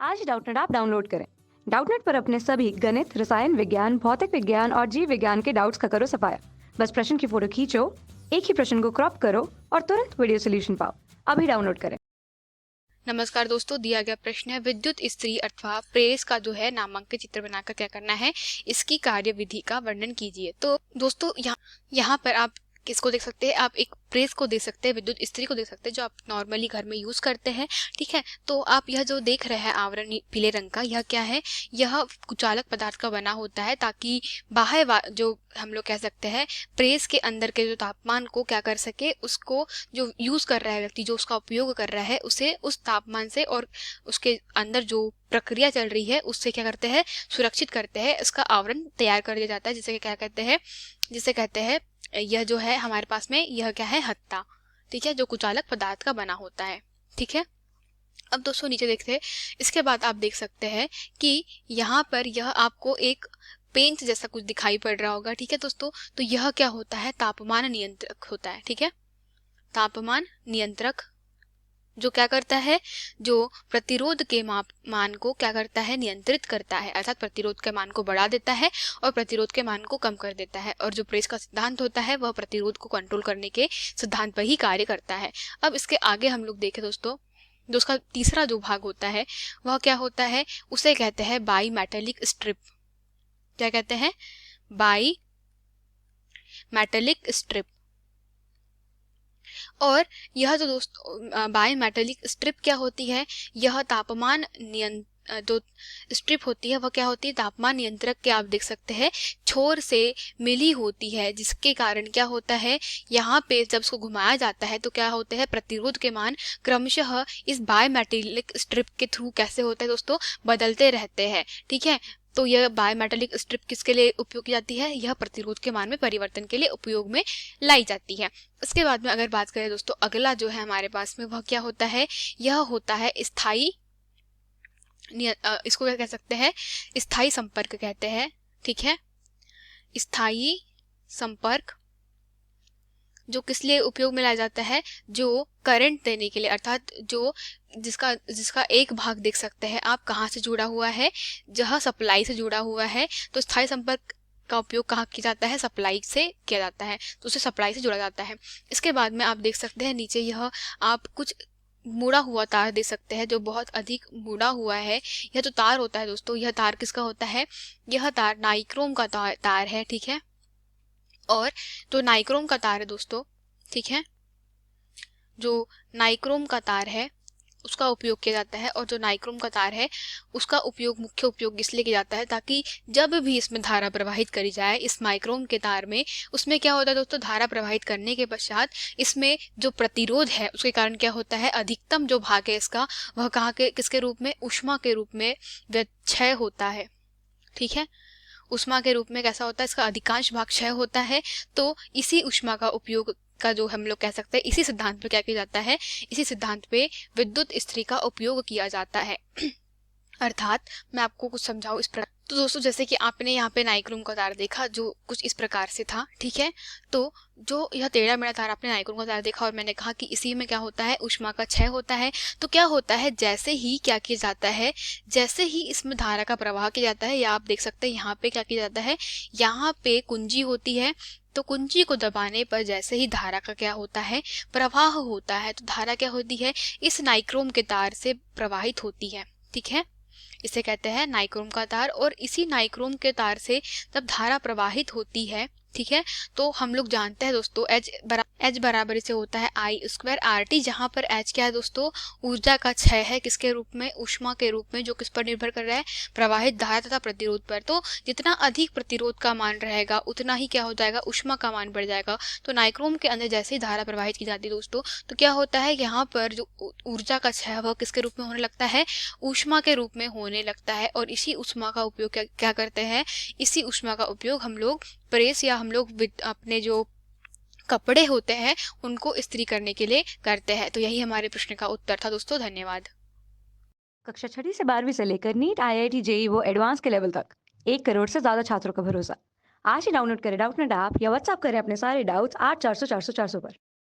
आज ही Doubtnut app download करें। Doubtnut पर अपने सभी गणित, रसायन विज्ञान, भौतिक विज्ञान और जीव विज्ञान के डाउट्स का करो सफाया। बस प्रश्न की फोटो खींचो, एक ही प्रश्न को क्रॉप करो और तुरंत वीडियो सोल्यूशन पाओ। अभी डाउनलोड करें। नमस्कार दोस्तों, दिया गया प्रश्न है विद्युत इस्त्री अथवा प्रेस का जो है नामांकित चित्र बनाकर क्या करना है, इसकी कार्य विधि का वर्णन कीजिए। तो दोस्तों यहाँ पर आप किसको देख सकते हैं, आप एक प्रेस को देख सकते हैं, विद्युत इस्त्री को देख सकते हैं जो आप नॉर्मली घर में यूज करते हैं। ठीक है, तो आप यह जो देख रहे हैं आवरण पीले रंग का, यह क्या है, यह कुचालक पदार्थ का बना होता है ताकि बाह्य जो हम लोग कह सकते हैं प्रेस के अंदर के जो तापमान को क्या कर सके, उसको जो यूज कर रहा है व्यक्ति, जो उसका उपयोग कर रहा है, उसे उस तापमान से और उसके अंदर जो प्रक्रिया चल रही है उससे क्या करते हैं, सुरक्षित करते हैं, इसका आवरण तैयार कर दिया जाता है, जिसे क्या कहते हैं, जिसे कहते हैं यह जो है हमारे पास में यह क्या है, हत्ता। ठीक है, जो कुचालक पदार्थ का बना होता है। ठीक है, अब दोस्तों नीचे देखते हैं। इसके बाद आप देख सकते हैं कि यहाँ पर यह आपको एक पेंच जैसा कुछ दिखाई पड़ रहा होगा। ठीक है दोस्तों, तो यह क्या होता है, तापमान नियंत्रक होता है। ठीक है, तापमान नियंत्रक जो क्या करता है, जो प्रतिरोध के मान को क्या करता है, नियंत्रित करता है, अर्थात प्रतिरोध के मान को बढ़ा देता है और प्रतिरोध के मान को कम कर देता है। और जो प्रेस का सिद्धांत होता है वह प्रतिरोध को कंट्रोल करने के सिद्धांत पर ही कार्य करता है। अब इसके आगे हम लोग देखें दोस्तों, जो उसका तीसरा जो भाग होता है वह क्या होता है, उसे कहते हैं बाई मेटेलिक स्ट्रिप। क्या कहते हैं, बाई मेटेलिक स्ट्रिप। और यह जो दोस्तों बाई मेटेलिक स्ट्रिप क्या होती है, यह तापमान जो स्ट्रिप होती है वह क्या होती है, तापमान नियंत्रक के आप देख सकते हैं छोर से मिली होती है, जिसके कारण क्या होता है, यहाँ पे जब उसको घुमाया जाता है तो क्या होते हैं, प्रतिरोध के मान क्रमशः इस बाई मेटेलिक स्ट्रिप के थ्रू कैसे होते हैं दोस्तों, बदलते रहते हैं। ठीक है, तो यह बाई मेटेलिक स्ट्रिप किसके लिए उपयोग की जाती है, यह प्रतिरोध के मान में परिवर्तन के लिए उपयोग में लाई जाती है। इसके बाद में अगर बात करें दोस्तों, अगला जो है हमारे पास में वह क्या होता है, यह होता है स्थायी इसको क्या कह सकते हैं, स्थायी संपर्क कहते हैं। ठीक है, स्थायी संपर्क जो किस लिए उपयोग में लाया जाता है, जो करंट देने के लिए, अर्थात जो जिसका जिसका एक भाग देख सकते हैं आप कहाँ से जुड़ा हुआ है, जहाँ सप्लाई से जुड़ा हुआ है, तो स्थायी संपर्क का उपयोग कहाँ किया जाता है, सप्लाई से किया जाता है, तो उसे सप्लाई से जोड़ा जाता है। इसके बाद में आप देख सकते हैं नीचे यह आप कुछ मुड़ा हुआ तार दे सकते हैं, जो बहुत अधिक मुड़ा हुआ है। यह जो तार होता है दोस्तों, यह तार किसका होता है, यह तार नाइक्रोम का तार है। ठीक है, और जो नाइक्रोम का तार है दोस्तों, ठीक है, जो नाइक्रोम का तार है उसका उपयोग किया जाता है, और जो नाइक्रोम का तार है उसका उपयोग, मुख्य उपयोग इसलिए किया जाता है ताकि जब भी इसमें धारा प्रवाहित करी जाए इस नाइक्रोम के तार में, उसमें क्या होता है दोस्तों, धारा प्रवाहित करने के पश्चात इसमें जो प्रतिरोध है उसके कारण क्या होता है, अधिकतम जो भाग है इसका वह कहाँ के, किसके रूप में, ऊष्मा के रूप में क्षय होता है। ठीक है, ऊष्मा के रूप में कैसा होता है, इसका अधिकांश भाग क्षय होता है। तो इसी ऊष्मा का उपयोग का जो हम लोग कह सकते हैं, इसी सिद्धांत पे क्या किया जाता है, इसी सिद्धांत पे विद्युत इस्त्री का उपयोग किया जाता है। अर्थात मैं आपको कुछ समझाऊं इस प्रकार। तो दोस्तों जैसे कि आपने यहाँ पे नाइक्रोम का तार देखा जो कुछ इस प्रकार से था। ठीक है, तो जो यह टेढ़ा मेढ़ा तार आपने नाइक्रोम का तार देखा और मैंने कहा कि इसी में क्या होता है, ऊष्मा का क्षय होता है। तो क्या होता है, जैसे ही क्या किया जाता है, जैसे ही इसमें धारा का प्रवाह किया जाता है, या आप देख सकते हैं यहाँ पे क्या किया जाता है, यहाँ पे कुंजी होती है, तो कुंजी को दबाने पर जैसे ही धारा का क्या होता है, प्रवाह होता है। तो धारा क्या होती है, इस नाइक्रोम के तार से प्रवाहित होती है। ठीक है, इसे कहते हैं नाइक्रोम का तार, और इसी नाइक्रोम के तार से जब धारा प्रवाहित होती है, ठीक है, तो हम लोग जानते हैं दोस्तों H बराबर से होता है I² RT, जहां पर H क्या है दोस्तों, ऊर्जा का क्षय है, किसके रूप में, ऊष्मा के रूप में, जो किस पर निर्भर कर रहा है, प्रवाहित धारा तथा प्रतिरोध पर। तो जितना अधिक प्रतिरोध का मान रहेगा उतना ही क्या हो जाएगा, ऊष्मा का मान बढ़ जाएगा। तो नाइक्रोम के अंदर जैसे ही धारा प्रवाहित की जाती है दोस्तों, तो क्या होता है, यहाँ पर जो ऊर्जा का क्षय वह किसके रूप में होने लगता है, ऊष्मा के रूप में होने लगता है। और इसी ऊष्मा का उपयोग क्या करते हैं, इसी ऊष्मा का उपयोग हम लोग प्रेस या हम लोग अपने जो कपड़े होते हैं उनको इस्त्री करने के लिए करते हैं। तो यही हमारे प्रश्न का उत्तर था दोस्तों, धन्यवाद। कक्षा 6 से 12वीं से लेकर नीट, IIT, जेईई वो एडवांस के लेवल तक 1 करोड़ से ज्यादा छात्रों का भरोसा। आज ही डाउनलोड करें डाउटनेट ऐप या व्हाट्सएप करें अपने सारे डाउट्स 8400 400 400 पर।